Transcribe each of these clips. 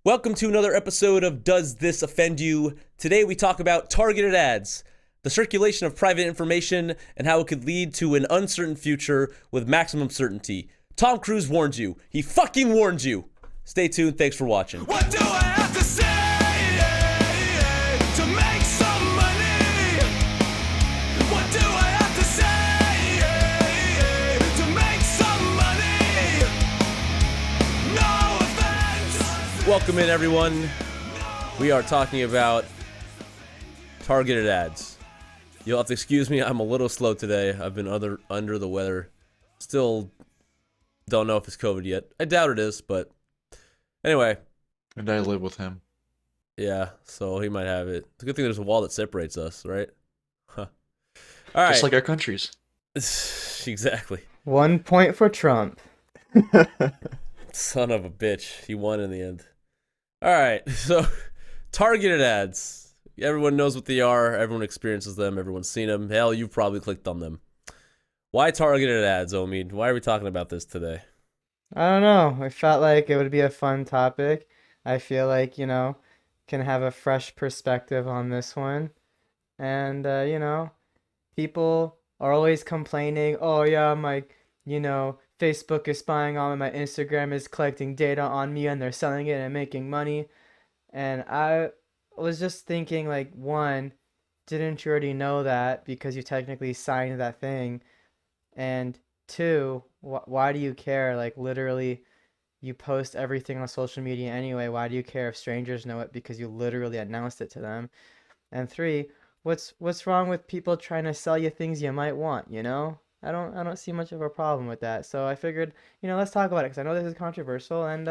Welcome to another episode of Does This Offend You? Today we talk about targeted ads, the circulation of private information, and how it could lead to an uncertain future with maximum certainty. Tom Cruise warned you. He fucking warned you. Stay tuned. Thanks for watching. What do I have to say to make some money? What do I have to say to make some money? No offense. Welcome in, everyone. We are talking about targeted ads. You'll have to excuse me. I'm a little slow today. I've been under the weather. Still don't know if it's COVID yet. I doubt it is, but anyway. And I live with him. Yeah, so he might have it. It's a good thing there's a wall that separates us, right? Huh. All right. Just like our countries. Exactly. 1 point for Trump. Son of a bitch. He won in the end. All right, so targeted ads. Everyone knows what they are. Everyone experiences them. Everyone's seen them. Hell, you've probably clicked on them. Why targeted ads, Omid? Why are we talking about this today? I don't know. I felt like it would be a fun topic. I feel like, can have a fresh perspective on this one. And, people are always complaining, oh, yeah, my, Facebook is spying on me, my Instagram is collecting data on me, and they're selling it and making money. And I was just thinking, like, one, didn't you already know that because you technically signed that thing? And two, why do you care? Like, literally, you post everything on social media anyway. Why do you care if strangers know it? Because you literally announced it to them. And three, what's wrong with people trying to sell you things you might want, I don't see much of a problem with that. So I figured, let's talk about it because I know this is controversial, and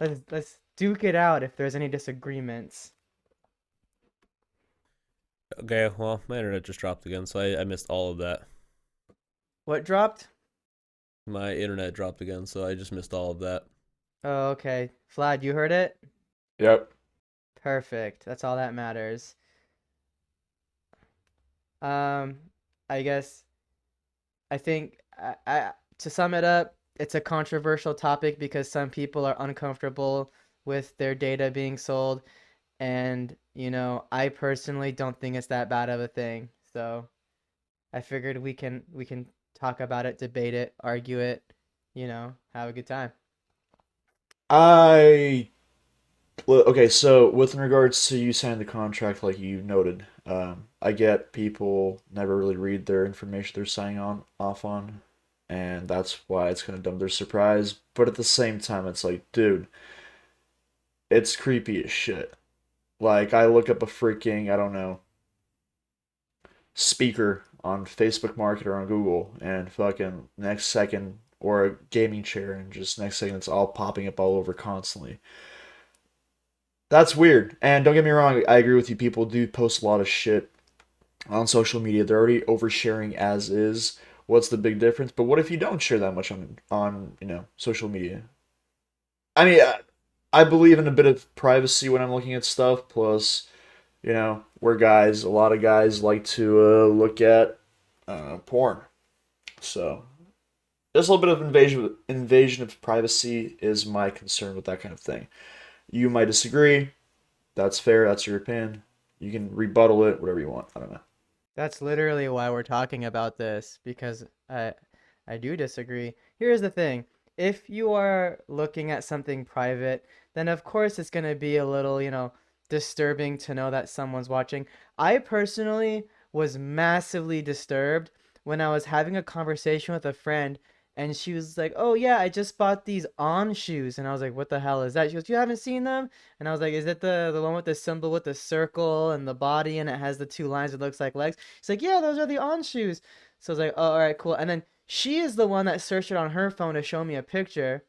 let's duke it out if there's any disagreements. Okay, well, my internet just dropped again, so I missed all of that. What dropped? My internet dropped again, so I just missed all of that. Oh, okay. Vlad, you heard it? Yep. Perfect. That's all that matters. I think to sum it up, it's a controversial topic because some people are uncomfortable with their data being sold, and I personally don't think it's that bad of a thing. So I figured we can talk about it, debate it, argue it, have a good time. Okay, so with in regards to you signing the contract, like you noted, I get people never really read their information they're signing off on, and that's why it's kind of dumb. They're surprised, but at the same time, it's like, dude, it's creepy as shit. Like, I look up a freaking, I don't know, speaker on Facebook Market or on Google, and fucking next second, or a gaming chair, and just next second, it's all popping up all over constantly. That's weird. And don't get me wrong, I agree with you. People do post a lot of shit on social media. They're already oversharing as is. What's the big difference? But what if you don't share that much on social media? I mean, I believe in a bit of privacy when I'm looking at stuff. Plus, we're guys. A lot of guys like to look at porn. So, just a little bit of invasion of privacy is my concern with that kind of thing. You might disagree. That's fair. That's your opinion. You can rebuttal it, whatever you want. I don't know. That's literally why we're talking about this, because I do disagree. Here's the thing. If you are looking at something private, then of course it's going to be a little, disturbing to know that someone's watching. I personally was massively disturbed when I was having a conversation with a friend, and she was like, oh yeah, I just bought these On shoes. And I was like, what the hell is that? She goes, you haven't seen them? And I was like, is it the one with the symbol with the circle and the body and it has the two lines that looks like legs? She's like, yeah, those are the On shoes. So I was like, oh, all right, cool. And then she is the one that searched it on her phone to show me a picture.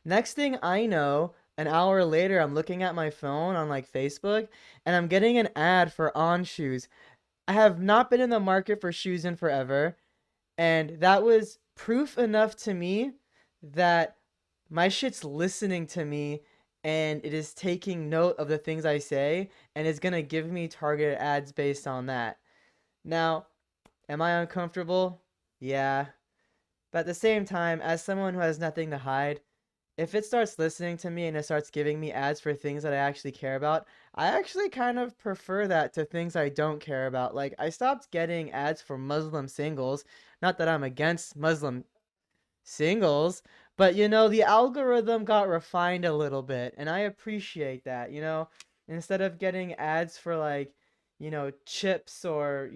Next thing I know, an hour later, I'm looking at my phone on like Facebook, and I'm getting an ad for On shoes. I have not been in the market for shoes in forever, and that was proof enough to me that my shit's listening to me, and it is taking note of the things I say, and it's gonna give me targeted ads based on that. Now, am I uncomfortable? Yeah. But at the same time, as someone who has nothing to hide, if it starts listening to me and it starts giving me ads for things that I actually care about, I actually kind of prefer that to things I don't care about. Like, I stopped getting ads for Muslim singles. Not that I'm against Muslim singles, but the algorithm got refined a little bit, and I appreciate that. Instead of getting ads for like, chips or,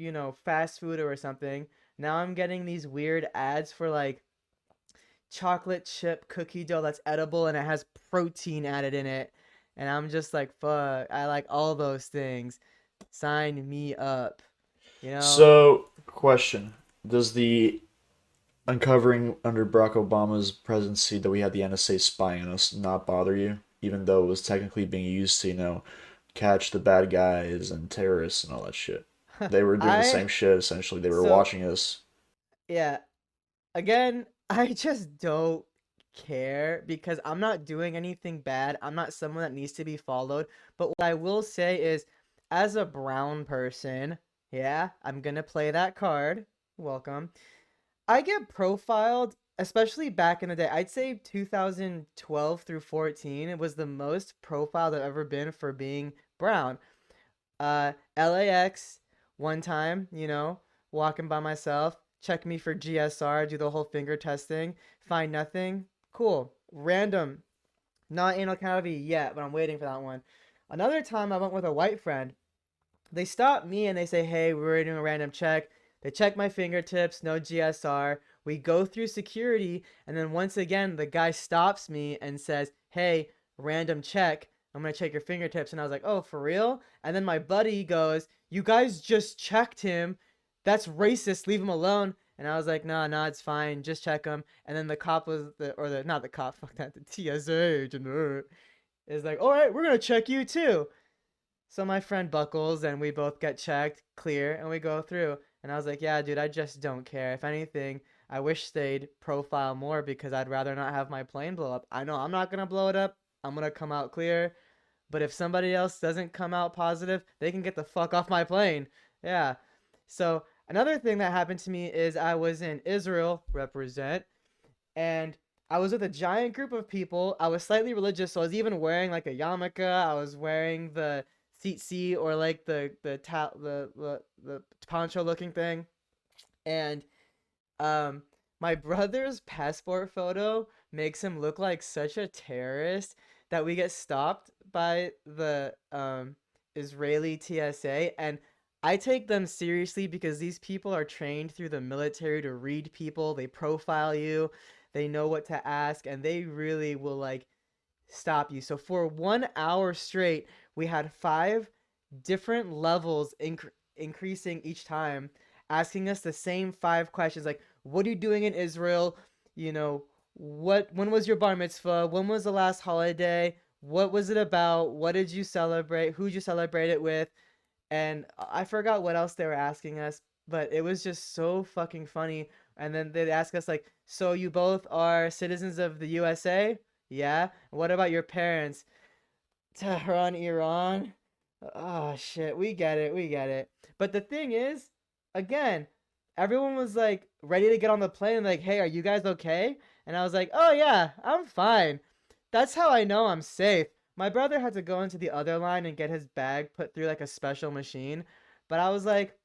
fast food or something, now I'm getting these weird ads for like chocolate chip cookie dough that's edible and it has protein added in it. And I'm just like, fuck, I like all those things. Sign me up. You know? So, question: does the uncovering under Barack Obama's presidency that we had the NSA spying on us not bother you, even though it was technically being used to, catch the bad guys and terrorists and all that shit? They were doing the I same shit essentially. They were so watching us. yeah, again, I just don't care because I'm not doing anything bad. I'm not someone that needs to be followed. But what I will say is, as a brown person, yeah, I'm gonna play that card. Welcome. I get profiled, especially back in the day. I'd say 2012 through 14, it was the most profiled I've ever been for being brown. LAX, one time, walking by myself, check me for GSR, do the whole finger testing, find nothing. Cool. Random. Not anal cavity yet, but I'm waiting for that one. Another time I went with a white friend. They stop me and they say, hey, we're doing a random check. They check my fingertips, no GSR. We go through security, and then once again, the guy stops me and says, hey, random check. I'm going to check your fingertips. And I was like, oh, for real? And then my buddy goes, you guys just checked him. That's racist. Leave him alone. And I was like, nah, it's fine. Just check him. And then the cop was, not the cop, fuck that, the TSA agent is like, all right, we're going to check you too. So my friend buckles and we both get checked, clear, and we go through. And I was like, yeah, dude, I just don't care. If anything, I wish they'd profile more because I'd rather not have my plane blow up. I know I'm not going to blow it up. I'm going to come out clear. But if somebody else doesn't come out positive, they can get the fuck off my plane. Yeah. So another thing that happened to me is I was in Israel, represent, and I was with a giant group of people. I was slightly religious, so I was even wearing like a yarmulke. I was wearing the tzitzit or like the poncho looking thing, and my brother's passport photo makes him look like such a terrorist that we get stopped by the Israeli TSA, and I take them seriously because these people are trained through the military to read people. They profile you, they know what to ask, and they really will like stop you. So for 1 hour straight, we had 5 different levels increasing each time, asking us the same 5 questions like, what are you doing in Israel? When was your bar mitzvah? When was the last holiday? What was it about? What did you celebrate? Who'd you celebrate it with? And I forgot what else they were asking us, but it was just so fucking funny. And then they'd ask us like, so you both are citizens of the USA? Yeah. What about your parents? Tehran, Iran? Oh shit, we get it. But the thing is, again, everyone was like ready to get on the plane, like, hey, are you guys okay? And I was like, oh yeah, I'm fine. That's how I know I'm safe. My brother had to go into the other line and get his bag put through like a special machine. But I was like,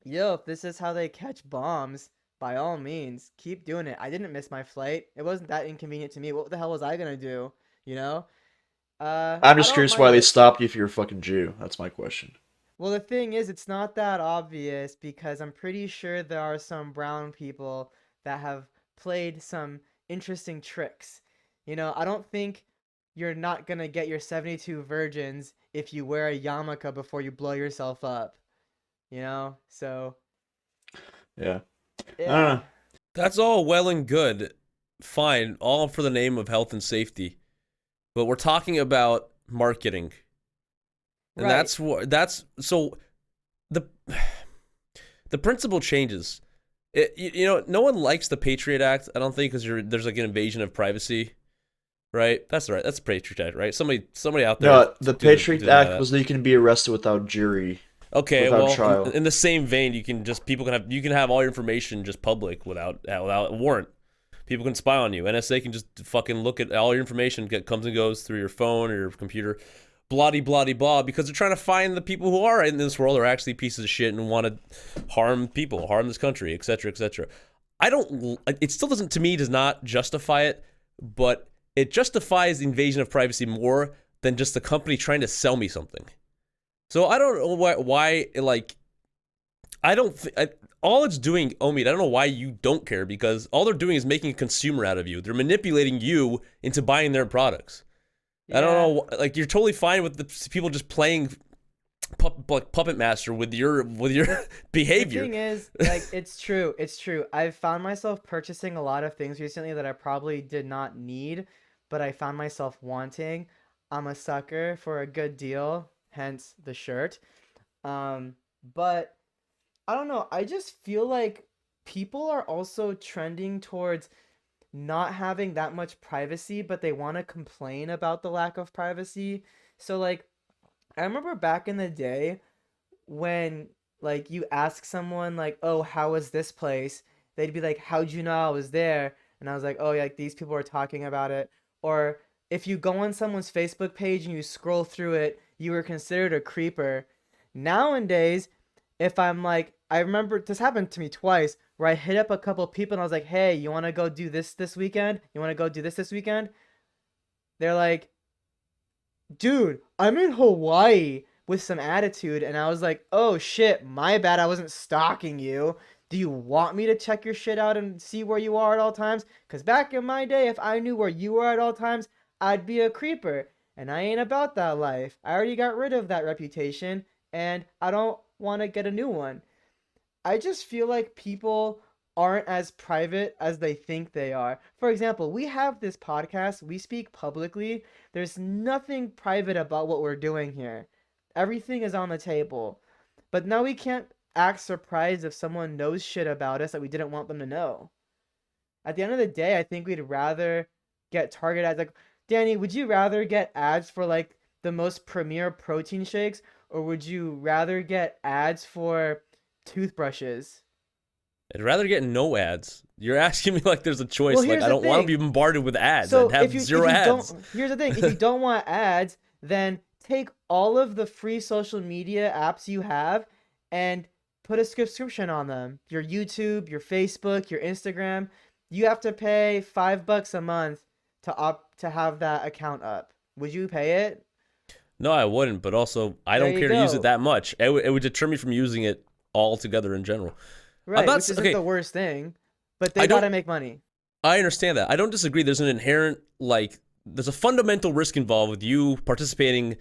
yo, if this is how they catch bombs, by all means, keep doing it. I didn't miss my flight. It wasn't that inconvenient to me. What the hell was I gonna do? You know? I'm I just don't curious why mind they it. stopped you if you're a fucking Jew. That's my question. Well, the thing is, it's not that obvious because I'm pretty sure there are some brown people that have played some interesting tricks. I don't think you're not gonna get your 72 virgins if you wear a yarmulke before you blow yourself up. So Yeah. I don't yeah. know. That's all well and good. Fine, all for the name of health and safety. But we're talking about marketing. And Right. so the the principle changes. No one likes the Patriot Act, I don't think, because there's like an invasion of privacy, right? That's right. That's the Patriot Act, right? Somebody out there No, the Patriot did Act that. was that you can be arrested without jury, Okay, without well, trial. in the same vein, you can have all your information just public without a warrant. People can spy on you. NSA can just fucking look at all your information, comes and goes through your phone or your computer, blah, because they're trying to find the people who are in this world are actually pieces of shit and want to harm people, harm this country, etc., etc. It still doesn't, to me, does not justify it, but it justifies the invasion of privacy more than just the company trying to sell me something. So I don't know why like, all it's doing, Omid, I don't know why you don't care, because all they're doing is making a consumer out of you. They're manipulating you into buying their products. Yeah. I don't know, like, you're totally fine with the people just playing puppet master with your behavior. The thing is, like, it's true. I've found myself purchasing a lot of things recently that I probably did not need, but I found myself wanting. I'm a sucker for a good deal, hence the shirt. But I don't know. I just feel like people are also trending towards not having that much privacy, but they want to complain about the lack of privacy. So, like, I remember back in the day when, like, you ask someone, like, oh, how was this place? They'd be like, how'd you know I was there? And I was like, oh, yeah, like, these people are talking about it. Or if you go on someone's Facebook page and you scroll through it, you were considered a creeper. Nowadays, if I'm like, I remember this happened to me twice where I hit up a couple people and I was like, hey, you want to go do this weekend? You want to go do this weekend? They're like, dude, I'm in Hawaii, with some attitude. And I was like, oh shit, my bad, I wasn't stalking you. Do you want me to check your shit out and see where you are at all times? Because back in my day, if I knew where you were at all times, I'd be a creeper. And I ain't about that life. I already got rid of that reputation, and I don't want to get a new one. I just feel like people aren't as private as they think they are. For example, we have this podcast, we speak publicly. There's nothing private about what we're doing here. Everything is on the table. But now we can't act surprised if someone knows shit about us that we didn't want them to know. At the end of the day, I think we'd rather get target ads. Like, Danny, would you rather get ads for, like, the most premier protein shakes, or would you rather get ads for toothbrushes? I'd rather get no ads. You're asking me like there's a choice. Well, like, I don't want to be bombarded with ads. So I'd have zero ads. Here's the thing. If you don't want ads, then take all of the free social media apps you have and put a subscription on them. Your YouTube, your Facebook, your Instagram. You have to pay $5 a month to have that account up. Would you pay it? No, I wouldn't. But also, I don't care to use it that much. It would deter me from using it altogether in general. Right, which isn't the worst thing. But they gotta make money. I understand that. I don't disagree. There's an inherent, like, there's a fundamental risk involved with you participating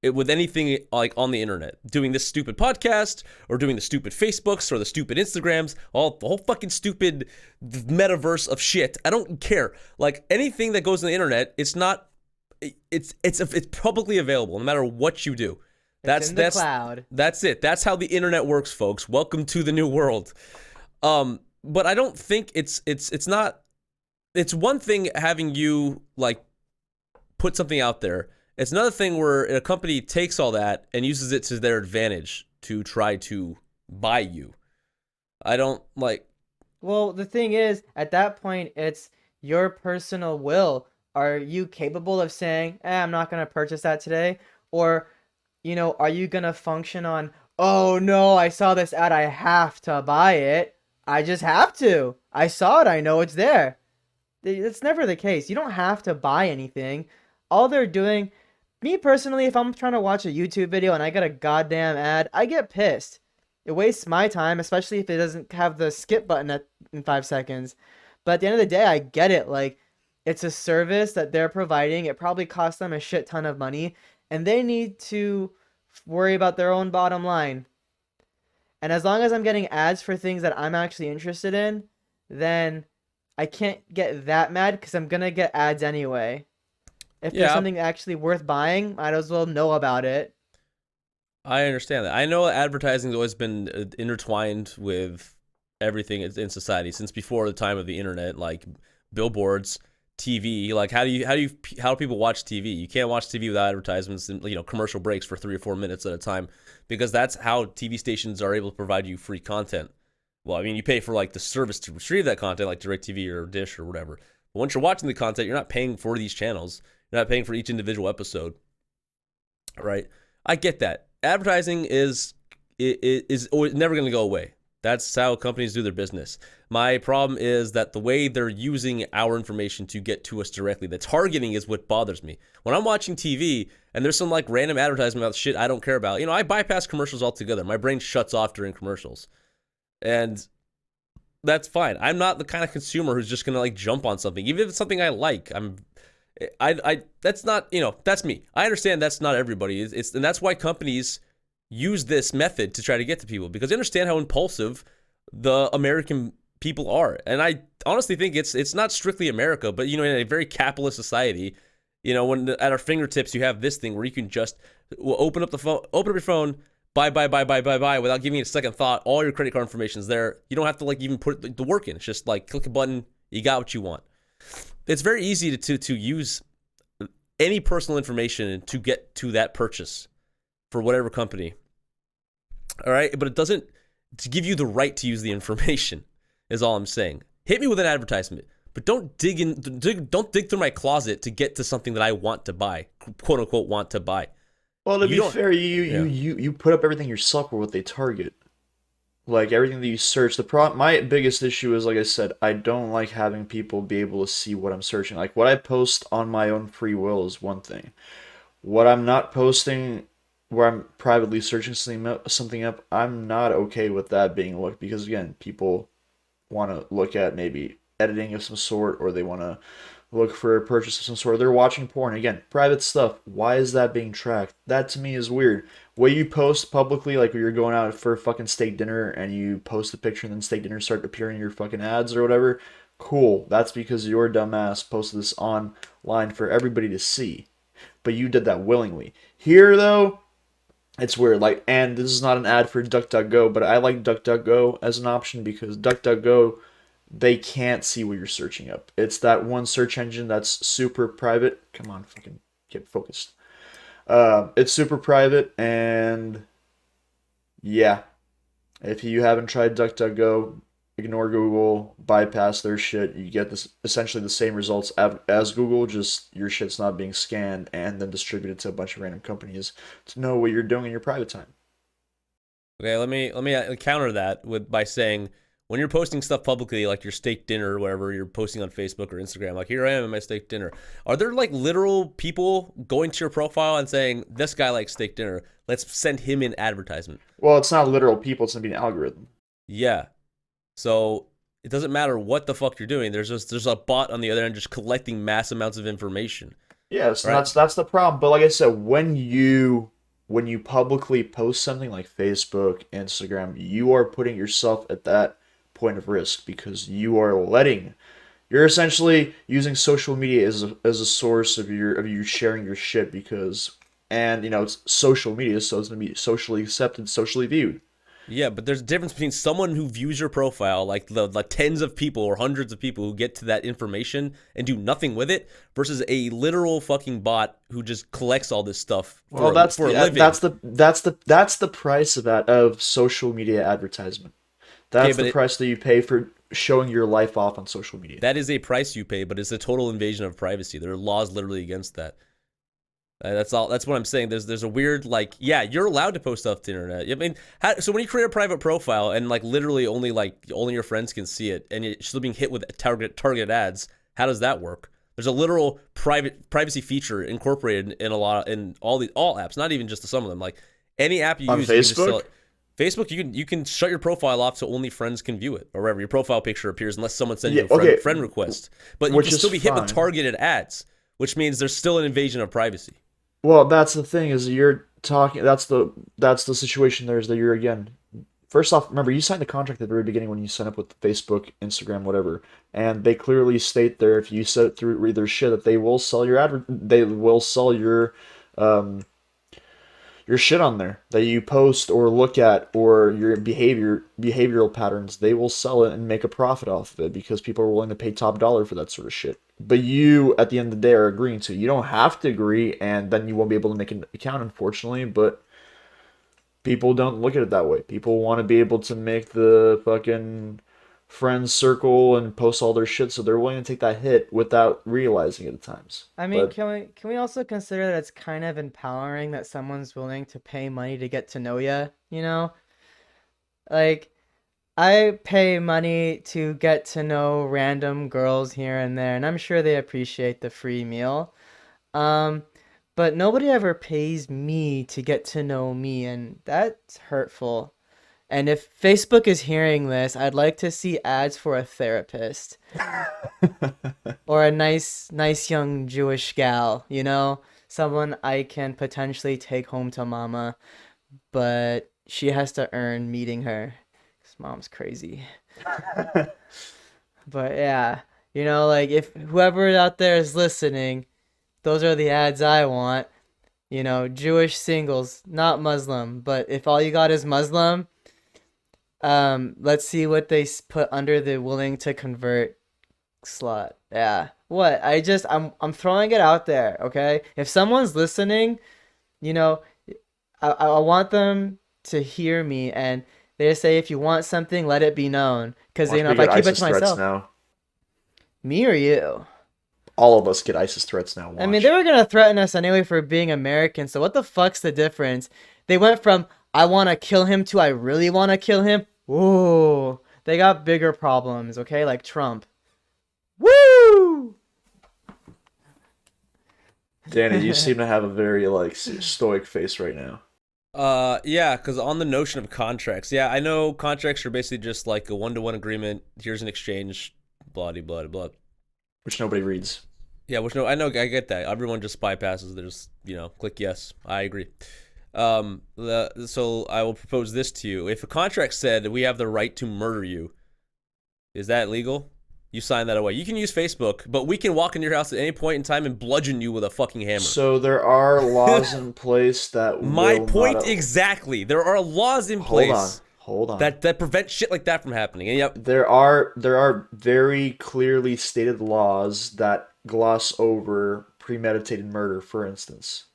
with anything, like, on the internet. Doing this stupid podcast, or doing the stupid Facebooks, or the stupid Instagrams, the whole fucking stupid metaverse of shit. I don't care. Like, anything that goes on the internet, it's publicly available, no matter what you do. It's in the cloud. That's it. That's how the internet works, folks. Welcome to the new world. But I don't think it's not. It's one thing having you, like, put something out there. It's another thing where a company takes all that and uses it to their advantage to try to buy you. I don't like. Well, the thing is, at that point, it's your personal will. Are you capable of saying, I'm not going to purchase that today? Or, you know, are you going to function on, oh no, I saw this ad, I have to buy it. I just have to. I saw it, I know it's there. It's never the case. You don't have to buy anything. All they're doing, me personally, if I'm trying to watch a YouTube video and I get a goddamn ad, I get pissed. It wastes my time, especially if it doesn't have the skip button in 5 seconds. But at the end of the day, I get it. Like, it's a service that they're providing. It probably costs them a shit ton of money, and they need to worry about their own bottom line. And as long as I'm getting ads for things that I'm actually interested in, then I can't get that mad, because I'm going to get ads anyway. If there's something actually worth buying, might as well know about it. I understand that. I know advertising's always been intertwined with everything in society since before the time of the internet, like billboards, TV. Like, how do people watch TV? You can't watch TV without advertisements and, you know, commercial breaks for 3 or 4 minutes at a time, because that's how TV stations are able to provide you free content. Well, I mean, you pay for like the service to retrieve that content, like DirecTV or Dish or whatever. But once you're watching the content, you're not paying for these channels. You're not paying for each individual episode, right? I get that. Advertising is never going to go away. That's how companies do their business. My problem is that the way they're using our information to get to us directly, the targeting is what bothers me. When I'm watching TV and there's some like random advertisement about shit I don't care about, I bypass commercials altogether. My brain shuts off during commercials. And that's fine. I'm not the kind of consumer who's just going to like jump on something. Even if it's something I like, that's not, that's me. I understand that's not everybody. And that's why companies use this method to try to get to people, because they understand how impulsive the American people are. And I honestly think it's not strictly America, but in a very capitalist society, when at our fingertips you have this thing where you can just open up your phone, buy without giving it a second thought. All your credit card information is there. You don't have to like even put the work in. It's just like click a button, you got what you want. It's very easy to use any personal information to get to that purchase for whatever company. All right, but it doesn't give you the right to use the information, is all I'm saying. Hit me with an advertisement, but don't dig through my closet to get to something that I want to buy, quote unquote want to buy. Well, to be fair, you put up everything yourself for what they target. Like everything that you search. My biggest issue is, like I said, I don't like having people be able to see what I'm searching. Like what I post on my own free will is one thing. What I'm not posting, where I'm privately searching something up, I'm not okay with that being looked, because again, people want to look at maybe editing of some sort, or they want to look for a purchase of some sort. They're watching porn. Again, private stuff. Why is that being tracked? That to me is weird. What you post publicly, like when you're going out for a fucking steak dinner and you post a picture and then steak dinner start appearing in your fucking ads or whatever, cool. That's because your dumbass posted this online for everybody to see. But you did that willingly. Here, though, it's weird. Like, and this is not an ad for DuckDuckGo, but I like DuckDuckGo as an option because DuckDuckGo, they can't see what you're searching up. It's that one search engine that's super private. Come on, fucking get focused. It's super private, and yeah, if you haven't tried DuckDuckGo, ignore Google, bypass their shit. You get this essentially the same results as Google, just your shit's not being scanned and then distributed to a bunch of random companies to know what you're doing in your private time. Okay, let me counter that by saying, when you're posting stuff publicly, like your steak dinner or whatever, you're posting on Facebook or Instagram, like here I am at my steak dinner. Are there like literal people going to your profile and saying, this guy likes steak dinner, let's send him an advertisement? Well, it's not literal people, it's going to be an algorithm. Yeah. So it doesn't matter what the fuck you're doing. There's a bot on the other end just collecting mass amounts of information. Yes, right? that's the problem. But like I said, when you publicly post something like Facebook, Instagram, you are putting yourself at that point of risk, because you're essentially using social media as a source of you sharing your shit, because it's social media, so it's going to be socially accepted, socially viewed. Yeah, but there's a difference between someone who views your profile, like the tens of people or hundreds of people who get to that information and do nothing with it, versus a literal fucking bot who just collects all this stuff for a living. That's the price of social media advertisement. That's the price that you pay for showing your life off on social media. That is a price you pay, but it's a total invasion of privacy. There are laws literally against that. That's all. That's what I'm saying. There's a weird, like, yeah, you're allowed to post stuff to the internet. I mean, so when you create a private profile and like literally only your friends can see it, and you're still being hit with targeted ads, how does that work? There's a literal privacy feature incorporated in all apps, not even just some of them. Like any app you on use, Facebook? You can just sell it. Facebook, you can shut your profile off so only friends can view it, or wherever your profile picture appears, unless someone sends you a friend request. But you can still be hit with targeted ads, which means there's still an invasion of privacy. Well, that's the thing, is you're talking. That's the situation. There's that you're, again. First off, remember, you signed the contract at the very beginning when you sign up with Facebook, Instagram, whatever, and they clearly state there, if you set it through their shit, that they will sell your shit on there that you post or look at, or your behavioral patterns. They will sell it and make a profit off of it, because people are willing to pay top dollar for that sort of shit. But you, at the end of the day, are agreeing to. You don't have to agree, and then you won't be able to make an account, unfortunately. But People don't look at it that way. People want to be able to make the fucking friends circle and post all their shit, so they're willing to take that hit without realizing it at times. I mean, But can we also consider that it's kind of empowering that someone's willing to pay money to get to know you, you know? Like I pay money to get to know random girls here and there, and I'm sure they appreciate the free meal. Um, but nobody ever pays me to get to know me, and that's hurtful. And if Facebook is hearing this, I'd like to see ads for a therapist or a nice young Jewish gal, you know, someone I can potentially take home to mama, but she has to earn meeting her 'cause mom's crazy. But yeah, you know, like if whoever out there is listening, those are the ads I want. You know, Jewish singles, not Muslim, but if all you got is Muslim, let's see what they put under the willing to convert slot. Yeah. What? I'm throwing it out there, okay? If someone's listening, you know, I want them to hear me, and they say if you want something, let it be known. Because, watch you know, me if I get keep it ISIS to threats myself, now. me or you? All of us get ISIS threats now. I mean, Watch. they were gonna threaten us anyway for being American, so what the fuck's the difference? They went from I wanna kill him to I really wanna kill him. Ooh, they got bigger problems, okay? Like Trump. Woo! Danny, you seem to have a very like stoic face right now. Yeah, because on the notion of contracts, yeah, I know contracts are basically just like a one-to-one agreement. Here's an exchange, blah de blah de blah. Which nobody reads. Yeah, which no, I know, I get that. Everyone just bypasses. There's, click yes. I agree. So I will propose this to you: if a contract said that we have the right to murder you, is that legal? You sign that away. You can use Facebook, but we can walk into your house at any point in time and bludgeon you with a fucking hammer. So there are laws in place that My will point not... exactly. There are laws in Hold on. place Hold on. that prevent shit like that from happening. And yep, There are very clearly stated laws that gloss over premeditated murder, for instance.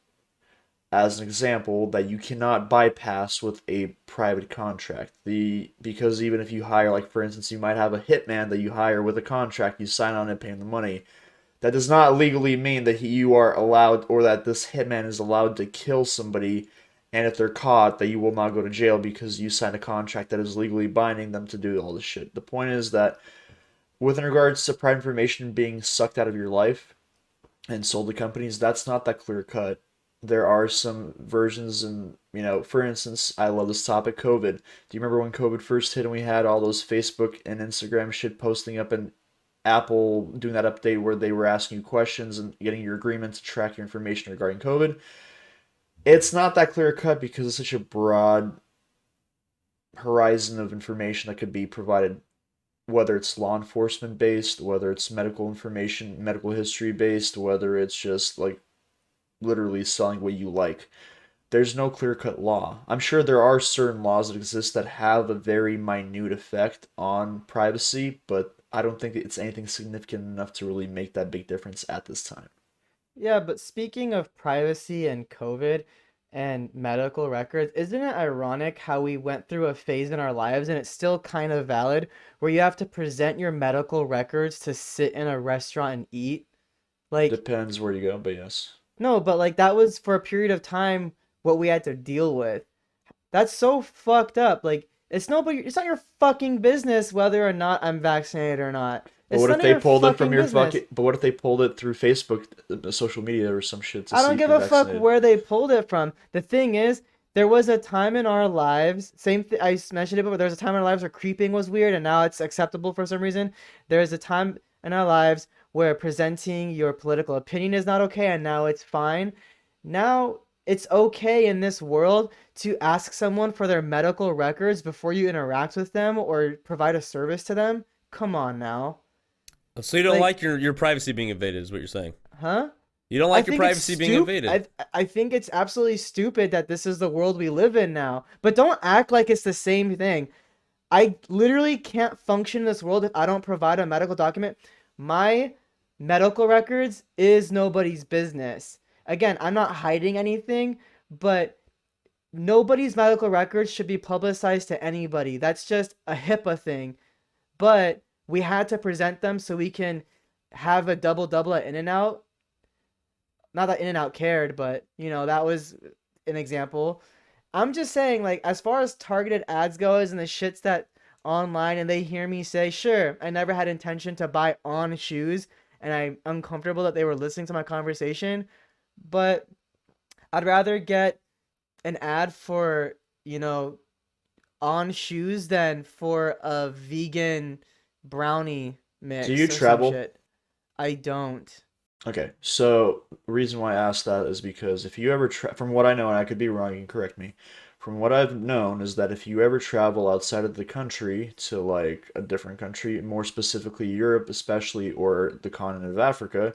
As an example, that you cannot bypass with a private contract. Because even if you hire, like for instance, you might have a hitman that you hire with a contract, you sign on and pay him the money. That does not legally mean that you are allowed, or that this hitman is allowed to kill somebody, and if they're caught, that you will not go to jail because you signed a contract that is legally binding them to do all this shit. The point is that, with regards to private information being sucked out of your life and sold to companies, that's not that clear cut. There are some versions, and for instance, I love this topic, COVID. Do you remember when COVID first hit and we had all those Facebook and Instagram shit posting up, and Apple doing that update where they were asking you questions and getting your agreement to track your information regarding COVID? It's not that clear cut because it's such a broad horizon of information that could be provided, whether it's law enforcement based, whether it's medical information, medical history based, whether it's just like literally selling what you like. There's no clear-cut law. I'm sure there are certain laws that exist that have a very minute effect on privacy, but I don't think it's anything significant enough to really make that big difference at this time. Yeah, but speaking of privacy and COVID and medical records, isn't it ironic how we went through a phase in our lives, and it's still kind of valid, where you have to present your medical records to sit in a restaurant and eat? Like, Depends where you go, but yes. no, but like that was for a period of time what we had to deal with. That's so fucked up. Like, it's not your fucking business whether or not I'm vaccinated or not. But It's what if none of they your pulled it from fucking your business. fucking? But what if they pulled it through Facebook, social media, or some shit to I see don't if give you're a fuck vaccinated? where they pulled it from. The thing is, there was a time in our lives, same thing, I mentioned it before, there was a time in our lives where creeping was weird and now it's acceptable for some reason. There's a time in our lives where presenting your political opinion is not okay and now it's fine. Now it's okay in this world to ask someone for their medical records before you interact with them or provide a service to them. Come on now. so you don't Like, like your privacy being invaded, is what you're saying? huh? You don't I like your think it's privacy being invaded? I think it's absolutely stupid that this is the world we live in now. But don't act like it's the same thing. I literally can't function in this world if I don't provide a medical document. My medical records is nobody's business. Again, I'm not hiding anything, but nobody's medical records should be publicized to anybody. That's just a HIPAA thing. But we had to present them so we can have a double double at In-N-Out. Not that In-N-Out cared, but that was an example. I'm just saying, like, as far as targeted ads goes and the shits that online and they hear me say, sure, I never had intention to buy On shoes and I'm uncomfortable that they were listening to my conversation, but I'd rather get an ad for, On shoes than for a vegan brownie Do you mix or some travel? shit. I don't. Okay, so the reason why I asked that is because if you ever from what I know, and I could be wrong, you can correct me. From what I've known is that if you ever travel outside of the country to like a different country, more specifically Europe especially, or the continent of Africa,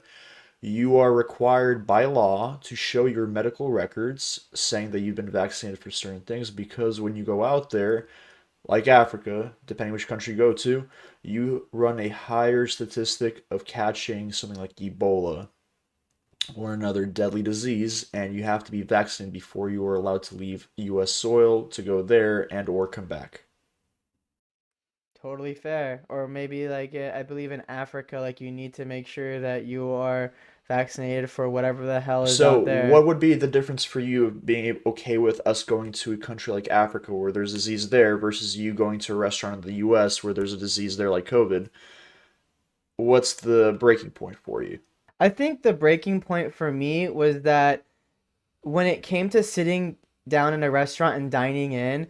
you are required by law to show your medical records saying that you've been vaccinated for certain things because when you go out there, like Africa, depending which country you go to, you run a higher statistic of catching something like Ebola or another deadly disease, and you have to be vaccinated before you are allowed to leave US soil to go there and or come back. Totally fair. Or maybe like I believe in Africa, like you need to make sure that you are vaccinated for whatever the hell is So, out there. what would be the difference for you of being okay with us going to a country like Africa where there's disease there versus you going to a restaurant in the US where there's a disease there like COVID? What's the breaking point for you? I think the breaking point for me was that when it came to sitting down in a restaurant and dining in,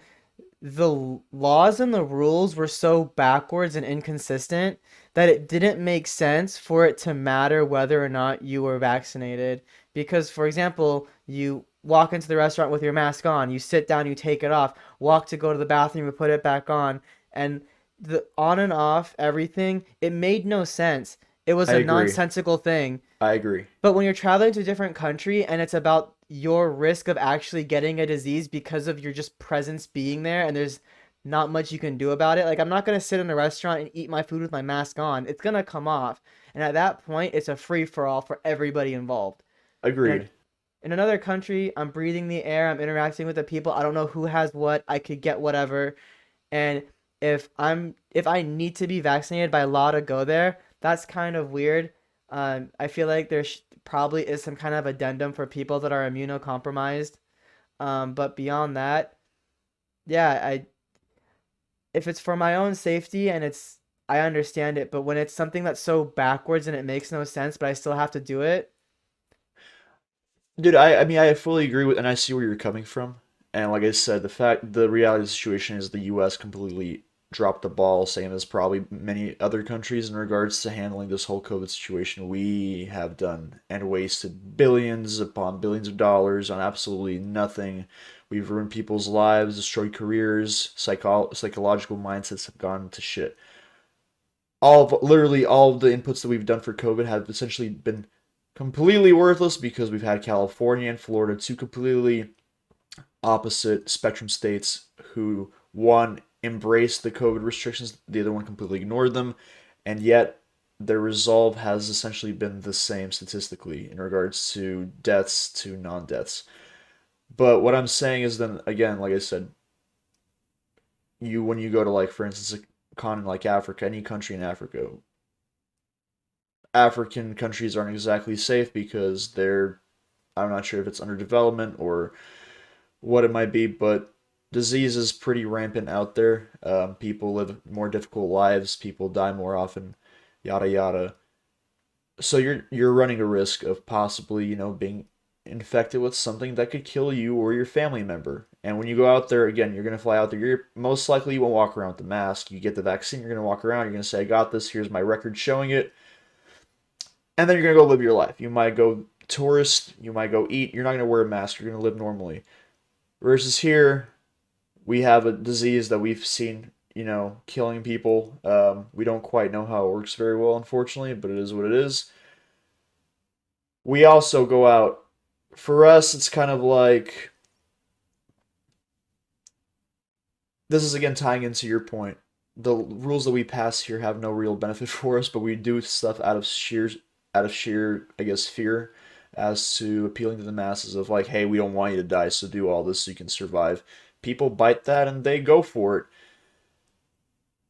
the laws and the rules were so backwards and inconsistent that it didn't make sense for it to matter whether or not you were vaccinated. Because, for example, you walk into the restaurant with your mask on, you sit down, you take it off, walk to go to the bathroom, you put it back on, and the on and off everything, it made no sense. It was I a agree. nonsensical thing. I agree. But when you're traveling to a different country and it's about your risk of actually getting a disease because of your just presence being there and there's not much you can do about it. Like I'm not gonna sit in a restaurant and eat my food with my mask on. It's gonna come off. And at that point it's a free for all for everybody involved. And Agreed. in another country, I'm breathing the air, I'm interacting with the people. I don't know who has what. I could get whatever. And if I need to be vaccinated by law to go there, that's kind of weird. I feel like probably is some kind of addendum for people that are immunocompromised. But beyond that, yeah, I if it's for my own safety and I understand it, but when it's something that's so backwards and it makes no sense, but I still have to do it. Dude, I mean, I fully agree with, and I see where you're coming from. And like I said, the reality of the situation is the U.S. completely dropped the ball, same as probably many other countries in regards to handling this whole COVID situation. We have done and wasted billions upon billions of dollars on absolutely nothing. We've ruined people's lives, destroyed careers, psychological mindsets have gone to shit. Literally all of the inputs that we've done for COVID have essentially been completely worthless because we've had California and Florida, two completely opposite spectrum states who one embraced the COVID restrictions, the other one completely ignored them, and yet their resolve has essentially been the same statistically in regards to deaths to non-deaths. But what I'm saying is then again, like I said, you when you go to like for instance a continent like Africa, any country in Africa, African countries aren't exactly safe because I'm not sure if it's under development or what it might be, but disease is pretty rampant out there. People live more difficult lives, people die more often, yada yada. So you're running a risk of possibly, being infected with something that could kill you or your family member. And when you go out there, again, you're gonna fly out there. You're most likely you won't walk around with the mask. You get the vaccine, you're gonna walk around. You're gonna say, "I got this. Here's my record showing it," and then you're gonna go live your life. You might go tourist. You might go eat. You're not gonna wear a mask. You're gonna live normally. Versus here, we have a disease that we've seen, killing people. We don't quite know how it works very well, unfortunately, but it is what it is. We also go out. For us, it's kind of like this is again tying into your point. The rules that we pass here have no real benefit for us, but we do stuff out of sheer, I guess, fear as to appealing to the masses of like, hey, we don't want you to die, so do all this so you can survive. People bite that and they go for it.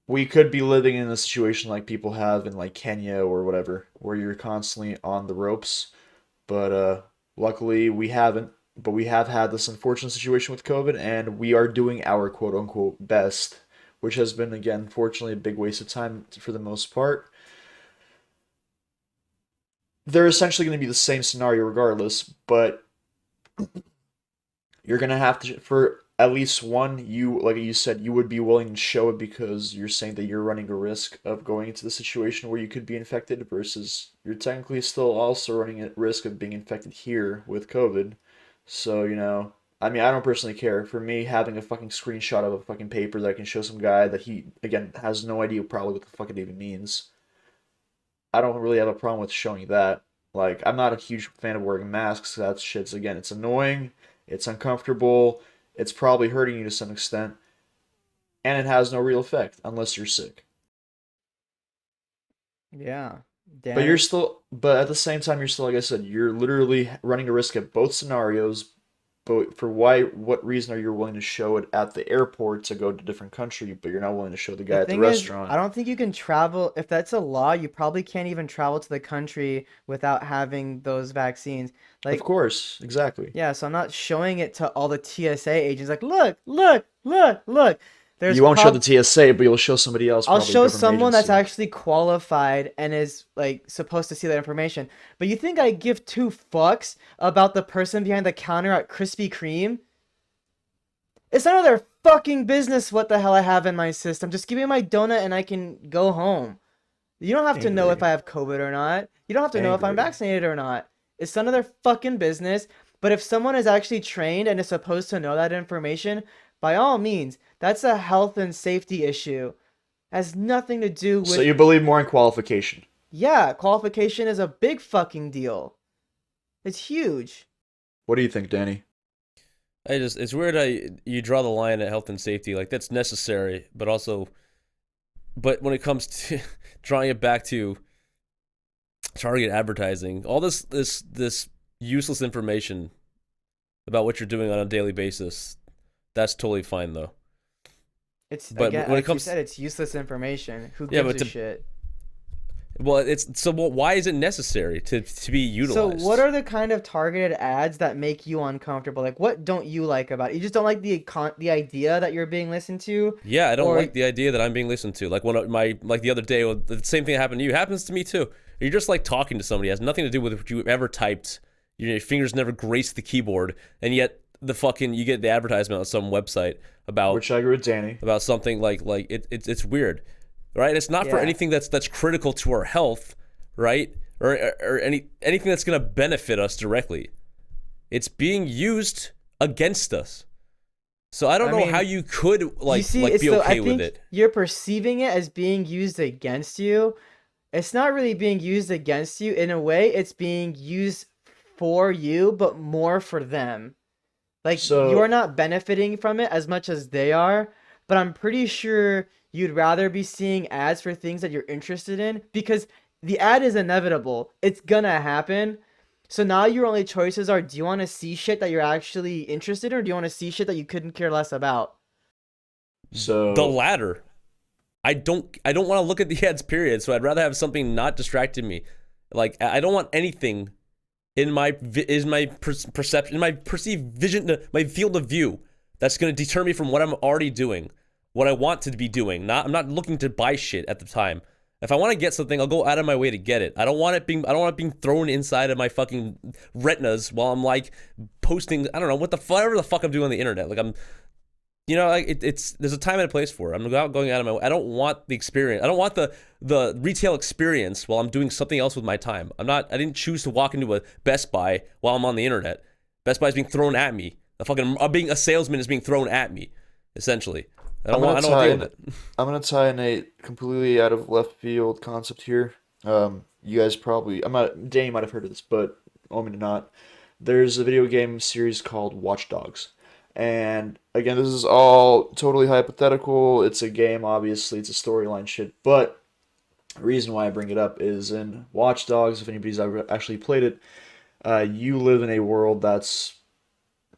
We could be living in a situation like people have in like Kenya or whatever, where you're constantly on the ropes. But luckily we haven't. But we have had this unfortunate situation with COVID, and we are doing our quote unquote best, which has been again, fortunately, a big waste of time for the most part. They're essentially going to be the same scenario regardless, but you're going to have to, for at least one, you, like you said, you would be willing to show it because you're saying that you're running a risk of going into the situation where you could be infected versus you're technically still also running a risk of being infected here with COVID. So, I mean, I don't personally care. For me, having a fucking screenshot of a fucking paper that I can show some guy that he, again, has no idea probably what the fuck it even means, I don't really have a problem with showing that. Like, I'm not a huge fan of wearing masks. That shit's, again, it's annoying, it's uncomfortable, it's probably hurting you to some extent, and it has no real effect unless you're sick. Yeah. But but at the same time, you're still, like I said, you're literally running a risk at both scenarios. But for what reason are you willing to show it at the airport to go to a different country, but you're not willing to show the The guy at the thing is, I restaurant? don't think you can travel. If that's a law, you probably can't even travel to the country without having those vaccines. Of Like, course, exactly. yeah, so I'm not showing it to all the TSA agents. Like, look, look, look, look. There's You won't show the prob TSA, but you'll show somebody else, I'll probably a show government someone that's agency. actually qualified and is like supposed to see that information. But you think I give two fucks about the person behind the counter at Krispy Kreme? It's none of their fucking business what the hell I have in my system. Just give me my donut and I can go home. You don't have to know if Angry. I have COVID or not. You don't have to know if I'm Angry. vaccinated or not. It's none of their fucking business. But if someone is actually trained and is supposed to know that information, by all means, that's a health and safety issue. Has nothing to do So with, you believe more in qualification. yeah, qualification is a big fucking deal. It's huge. What do you think, Danny? It's weird how you draw the line at health and safety. Like, that's necessary, but also, but when it comes to drawing it back to target advertising, all this useless information about what you're doing on a daily basis, that's totally fine though. It's, But again, when it like you comes, said, it's useless information. Who yeah, gives but a shit? why is it necessary to be So utilized? what are the kind of targeted ads that make you uncomfortable? Like, what don't you like about it? You just don't like the idea that you're being listened to, Yeah, I don't or like the idea that I'm being listened to. Like the other day, the same thing happened to you. Happens to me too. You're just like talking to somebody. It has nothing to do with what you ever typed. Your fingers never graced the keyboard, and yet you get the advertisement on some website about Which I agree with Danny. something it's weird, right? It's not for Yeah. anything that's critical to our health, right? Or anything that's gonna benefit us directly. It's being used against us. So I don't I know how mean, you could you see, be I okay with think it. you're perceiving it as being used against you. It's not really being used against you. In a way, it's being used for you, but more for them. Like, you're So, not benefiting from it as much as they are, but I'm pretty sure you'd rather be seeing ads for things that you're interested in because the ad is inevitable. It's gonna happen. So now your only choices are, do you want to see shit that you're actually interested in, or do you want to see shit that you couldn't care less about? The so latter. I don't want to look at the ads, period. So I'd rather have something not distracting me. Like, I don't want anything in my perception, in my perceived vision, my field of view, that's going to deter me from what I'm already doing, what I want to be doing. I'm not looking to buy shit at the time. If I want to get something, I'll go out of my way to get it. I don't want it being thrown inside of my fucking retinas while I'm like posting, I don't know, whatever the fuck I'm doing on the internet. Like, it's there's a time and a place for it. I'm going out of my way. I don't want the experience. I don't want the retail experience while I'm doing something else with my time. I didn't choose to walk into a Best Buy while I'm on the internet. Best Buy is being thrown at me. Being a salesman is being thrown at me, essentially. I'm gonna I don't want tie to deal in. with it. I'm gonna tie in a completely out of left field concept here. You guys probably, I'm not. Danny might have heard of this, but Omid not. There's a video game series called Watch Dogs, and again, this is all totally hypothetical. It's a game, obviously. It's a storyline shit, but the reason why I bring it up is in Watch Dogs. If anybody's ever actually played it, You live in a world that's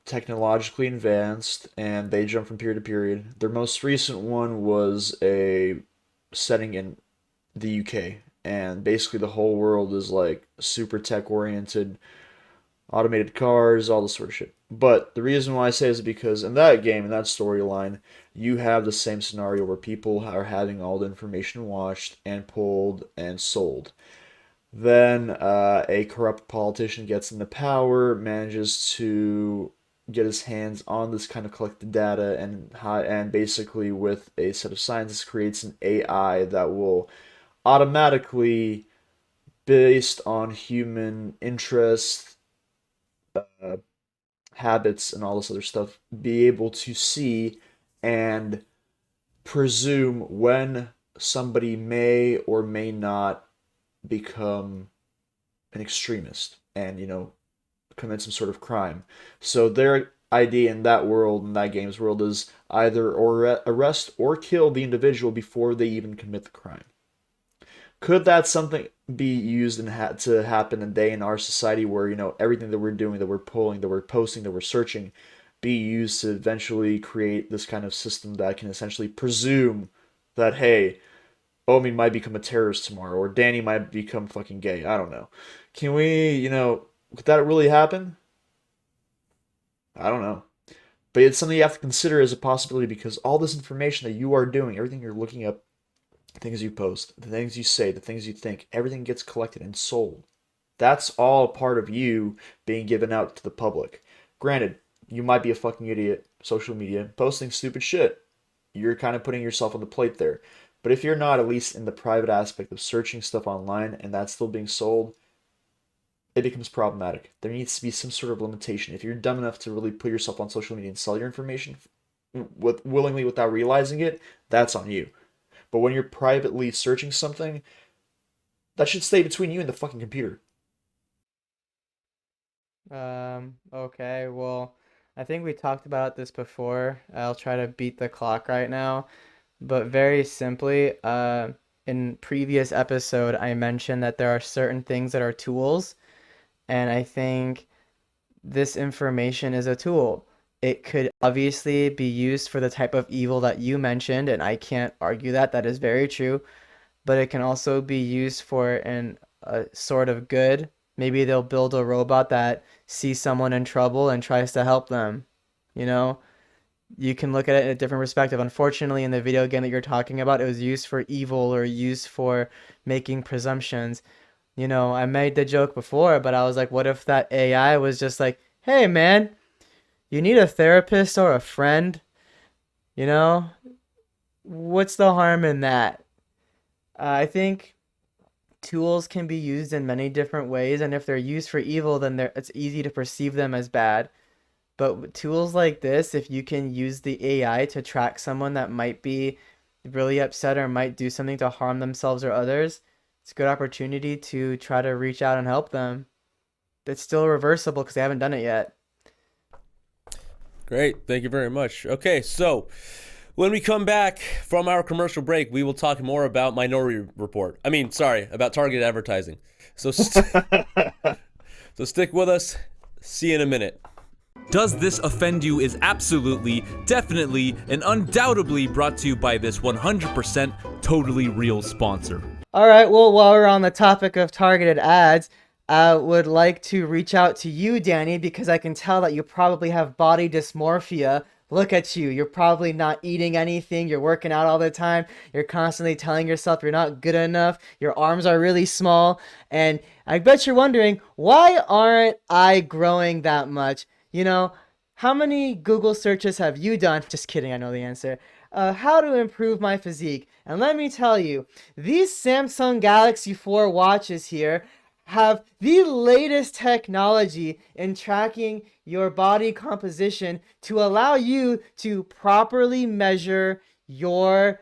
technologically advanced, and they jump from period to period. Their most recent one was a setting in the UK, and basically the whole world is like super tech oriented, automated cars, all this sort of shit. But the reason why I say is because in that game, in that storyline, you have the same scenario where people are having all the information watched and pulled and sold. Then a corrupt politician gets into power, manages to get his hands on this kind of collected data, and basically with a set of scientists creates an AI that will automatically, based on human interest, uh, habits, and all this other stuff, be able to see and presume when somebody may or may not become an extremist and, commit some sort of crime. So their idea in that world, in that game's world, is either or arrest or kill the individual before they even commit the crime. Could that something be used and to happen a day in our society where, everything that we're doing, that we're pulling, that we're posting, that we're searching, be used to eventually create this kind of system that can essentially presume that, hey, Omid might become a terrorist tomorrow, or Danny might become fucking gay. I don't know. Can we, could that really happen? I don't know. But it's something you have to consider as a possibility because all this information that you are doing, everything you're looking up, the things you post, the things you say, the things you think, everything gets collected and sold. That's all part of you being given out to the public. Granted, you might be a fucking idiot, social media, posting stupid shit. You're kind of putting yourself on the plate there. But if you're not, at least in the private aspect of searching stuff online and that's still being sold, it becomes problematic. There needs to be some sort of limitation. If you're dumb enough to really put yourself on social media and sell your information willingly without realizing it, that's on you. But when you're privately searching something, that should stay between you and the fucking computer. Okay, well, I think we talked about this before. I'll try to beat the clock right now. But very simply, in previous episode, I mentioned that there are certain things that are tools, and I think this information is a tool. It could obviously be used for the type of evil that you mentioned, and I can't argue that. That is very true. But it can also be used for an a sort of good. Maybe they'll build a robot that sees someone in trouble and tries to help them. You know, you can look at it in a different perspective. Unfortunately, in the video game that you're talking about, it was used for evil or used for making presumptions. I made the joke before, but I was like, what if that AI was just like, hey, man, you need a therapist or a friend? You know, what's the harm in that? I think tools can be used in many different ways, and if they're used for evil, then it's easy to perceive them as bad. But with tools like this, if you can use the AI to track someone that might be really upset or might do something to harm themselves or others, it's a good opportunity to try to reach out and help them. It's still reversible because they haven't done it yet. Great. Thank you very much. Okay, so when we come back from our commercial break, we will talk more about Minority Report. About targeted advertising. So, so stick with us. See you in a minute. Does This Offend You is absolutely, definitely, and undoubtedly brought to you by this 100% totally real sponsor. All right, well, while we're on the topic of targeted ads, I would like to reach out to you, Danny, because I can tell that you probably have body dysmorphia. Look at you. You're probably not eating anything. You're working out all the time. You're constantly telling yourself you're not good enough. Your arms are really small. And I bet you're wondering, why aren't I growing that much? How many Google searches have you done? Just kidding, I know the answer. How to improve my physique. And let me tell you, these Samsung Galaxy 4 watches here have the latest technology in tracking your body composition to allow you to properly measure your,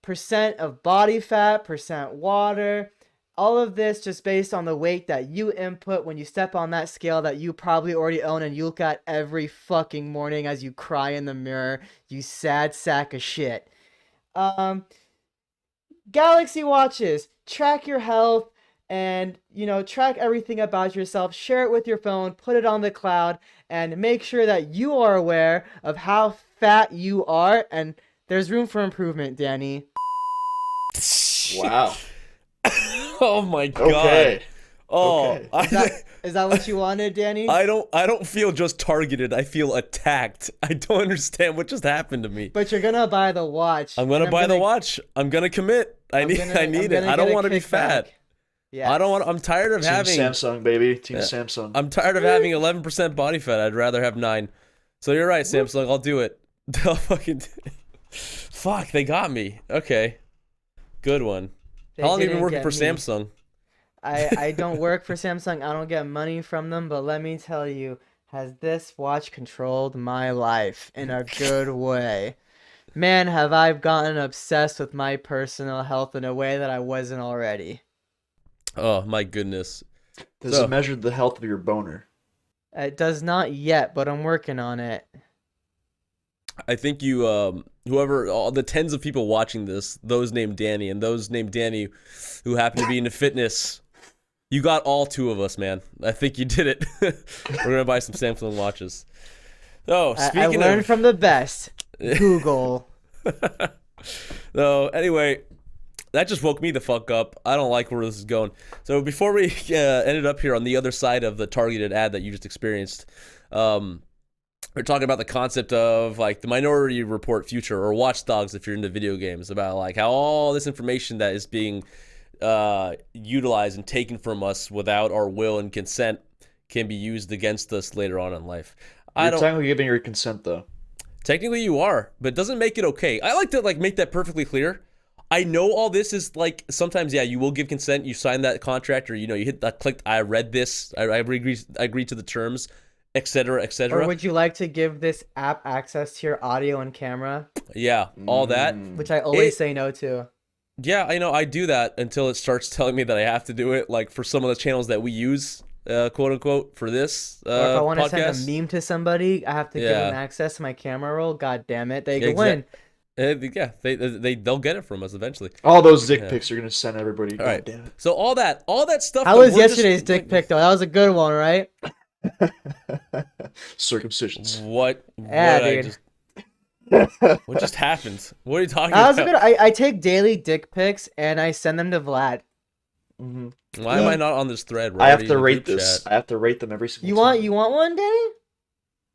percent of body fat, percent water, all of this just based on the weight that you input when you step on that scale that you probably already own and you look at every fucking morning as you cry in the mirror, you sad sack of shit. Galaxy watches track your health and track everything about yourself, share it with your phone, put it on the cloud, and make sure that you are aware of how fat you are, and there's room for improvement, Danny. Wow. Oh my god. Okay. Oh, Okay. Is that what you wanted, Danny? I don't feel just targeted. I feel attacked. I don't understand what just happened to me. But you're gonna buy the watch. I'm gonna buy the watch. I'm gonna commit. I need it. I don't want to be fat. Yeah. I don't want. I'm tired of Team having. Samsung, baby. Team Samsung. I'm tired of having 11% body fat. I'd rather have 9. So you're right, Samsung. I'll do it. They'll fucking. Fuck, they got me. Okay, good one. How long have you been working for Samsung? I don't work for Samsung. I don't get money from them, but let me tell you, has this watch controlled my life in a good way? Man, have I gotten obsessed with my personal health in a way that I wasn't already. Oh my goodness. Does it measure the health of your boner? It does not yet, but I'm working on it. I think you, whoever, all the tens of people watching this, those named Danny and those named Danny who happen to be into fitness, you got all 2 of us, man. I think you did it. We're going to buy some Samsung watches. Oh, speaking I learned from the best. Google. So, anyway, that just woke me the fuck up. I don't like where this is going. So, before we ended up here on the other side of the targeted ad that you just experienced, we're talking about the concept of like the Minority Report future, or Watch Dogs if you're into video games, about like how all this information that is being utilized and taken from us without our will and consent can be used against us later on in life. You're technically giving your consent, though. Technically you are, but it doesn't make it okay. I like to like make that perfectly clear. I know all this is like, sometimes, yeah, you will give consent, you sign that contract, or you hit that click, I read this, I agree to the terms, etc., etc. Or would you like to give this app access to your audio and camera? Yeah, all that. Which I always say no to. Yeah, I know, I do that until it starts telling me that I have to do it, like for some of the channels that we use, quote unquote, for this or if I want to podcast. send a meme to somebody, I have to give them access to my camera roll. God damn it, they can win. Yeah, they'll get it from us eventually. All those dick pics you're gonna send everybody. All right. Damn it. So all that stuff. How was yesterday's dick pic though? That was a good one, right? Circumcisions. What? Yeah, dude. What just happened? What are you talking That was about? a good. I take daily dick pics and I send them to Vlad. Mm-hmm. Why am I not on this thread? I have to rate this. I have to rate them every single time. You want one, Danny?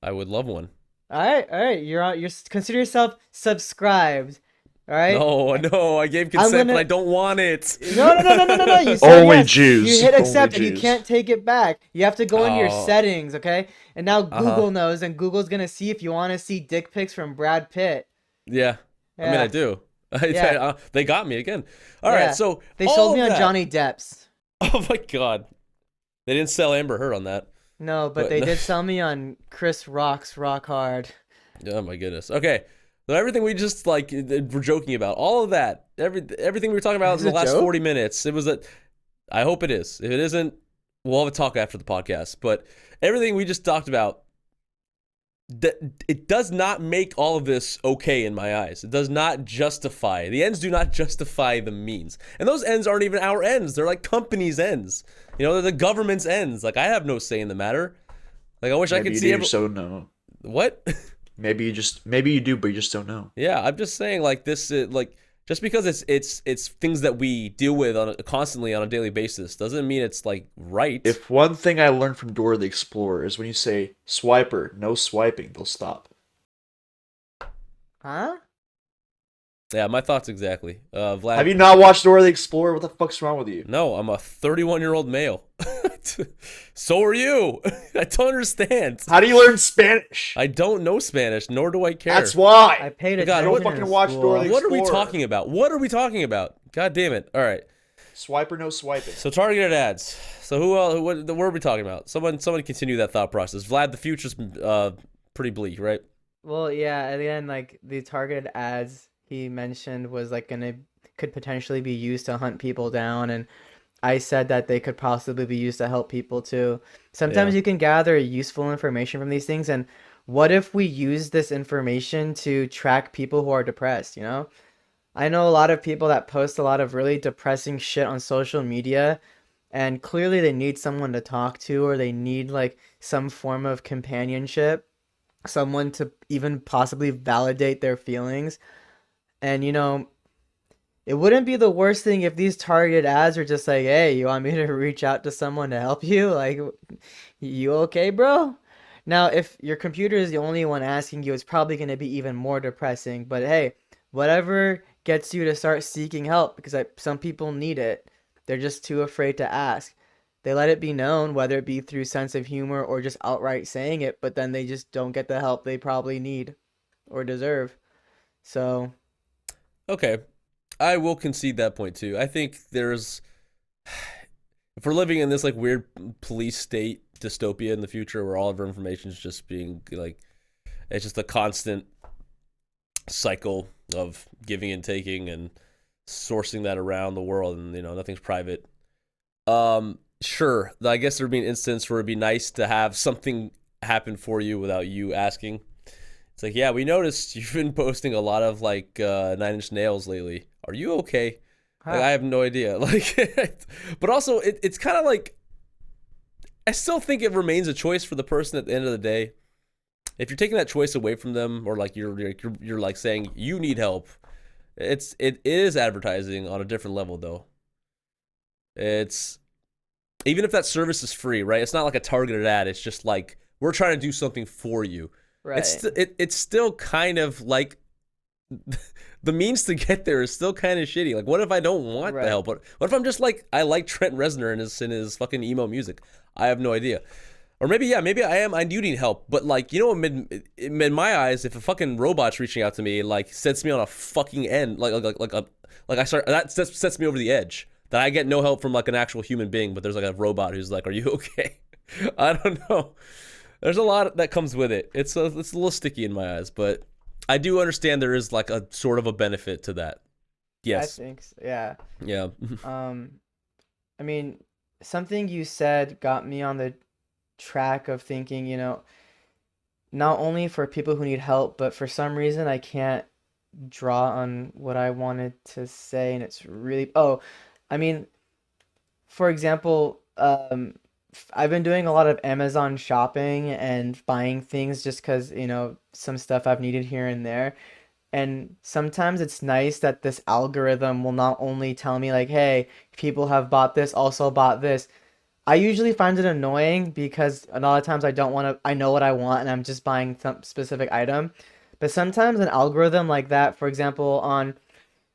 I would love one. All right. You're consider yourself subscribed. All right. No, I gave consent, but I don't want it. No. You said Only yes. Jews. You hit accept Only and you Jews. can't take it back. You have to go into your Oh. settings, okay? And now Google knows, and Google's gonna see if you want to see dick pics from Brad Pitt. Yeah. I mean, Yeah. I do. Yeah. They got me again. All right, so they all sold me of on that- Johnny Depp's. Oh my god, they didn't sell Amber Heard on that. No, but they did sell me on Chris Rock's Rock Hard. Oh my goodness. Okay. So everything we just like we're joking about, all of that, everything we were talking about Is in the it a last joke? 40 minutes, it was I hope it is. If it isn't, we'll have a talk after the podcast. But everything we just talked about, it does not make all of this okay in my eyes. It does not justify. The ends do not justify the means. And those ends aren't even our ends. They're like companies' ends. They're the government's ends. Like, I have no say in the matter. Like, I wish I could see you so no. What? Maybe you do, but you just don't know. Yeah, I'm just saying, like, this, like, just because it's things that we deal with constantly on a daily basis doesn't mean it's like right. If one thing I learned from Dora the Explorer is when you say swiper, no swiping, they'll stop. Huh? Yeah, my thoughts exactly. Vlad. Have you not watched Dora the Explorer? What the fuck's wrong with you? No, I'm a 31-year-old male. So are you. I don't understand. How do you learn Spanish? I don't know Spanish, nor do I care. That's why. I paid God, attention don't in fucking watch school. Dora the What are we Explorer. talking about? What are we talking about? God damn it. All right. Swiper, no swiping. So targeted ads. So what are we talking about? Someone continue that thought process. Vlad, the future's pretty bleak, right? Well, yeah, at the end, like, the targeted ads he mentioned was, like, could potentially be used to hunt people down, and I said that they could possibly be used to help people, too. Sometimes you can gather useful information from these things, and what if we use this information to track people who are depressed, I know a lot of people that post a lot of really depressing shit on social media, and clearly they need someone to talk to, or they need like some form of companionship, someone to even possibly validate their feelings. And it wouldn't be the worst thing if these targeted ads are just like, "Hey, you want me to reach out to someone to help you? Like, you okay, bro?" Now, if your computer is the only one asking you, it's probably going to be even more depressing. But hey, whatever gets you to start seeking help, because some people need it. They're just too afraid to ask. They let it be known, whether it be through sense of humor or just outright saying it, but then they just don't get the help they probably need or deserve. So, Okay, I will concede that point too. I think there's if we're living in this like weird police state dystopia in the future where all of our information is just being like it's just a constant cycle of giving and taking and sourcing that around the world, and nothing's private. Sure, I guess there'd be an instance where it'd be nice to have something happen for you without you asking. It's like, yeah, we noticed you've been posting a lot of like 9 Inch Nails lately. Are you okay? Like, huh. I have no idea. Like, but also it's kind of like I still think it remains a choice for the person at the end of the day. If you're taking that choice away from them, or like you're like saying you need help, it is advertising on a different level though. It's even if that service is free, right? It's not like a targeted ad. It's just like we're trying to do something for you. Right. It's still kind of like the means to get there is still kind of shitty. Like, what if I don't want the Right. help? What if I'm just like I like Trent Reznor in his fucking emo music? I have no idea. Or maybe yeah, maybe I am. I do need help, but like in my eyes, if a fucking robot's reaching out to me, like sets me on a fucking end, like I start that sets me over the edge. That I get no help from like an actual human being, but there's like a robot who's like, "Are you okay?" I don't know. There's a lot that comes with it. It's a little sticky in my eyes, but I do understand there is like a sort of a benefit to that. I Yes. think so. Yeah. Yeah. Um, I mean, something you said got me on the track of thinking, not only for people who need help, but for some reason I can't draw on what I wanted to say, and it's really, oh, I mean, for example, I've been doing a lot of Amazon shopping and buying things just because, some stuff I've needed here and there. And sometimes it's nice that this algorithm will not only tell me like, hey, people have bought this, also bought this. I usually find it annoying because a lot of times I don't want to, I know what I want and I'm just buying some specific item. But sometimes an algorithm like that, for example,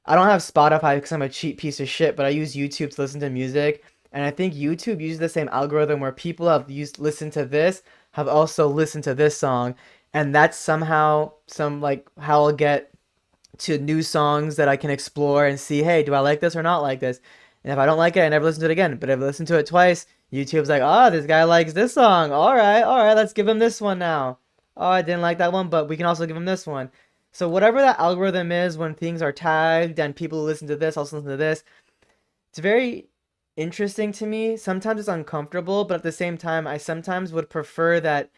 I don't have Spotify because I'm a cheap piece of shit, but I use YouTube to listen to music. And I think YouTube uses the same algorithm where people have listened to this, have also listened to this song. And that's somehow some like how I'll get to new songs that I can explore and see, hey, do I like this or not like this? And if I don't like it, I never listen to it again. But if I listen to it twice, YouTube's like, oh, this guy likes this song. All right, let's give him this one now. Oh, I didn't like that one, but we can also give him this one. So whatever that algorithm is, when things are tagged and people who listen to this also listen to this, it's very interesting to me. Sometimes it's uncomfortable, but at the same time, I sometimes would prefer that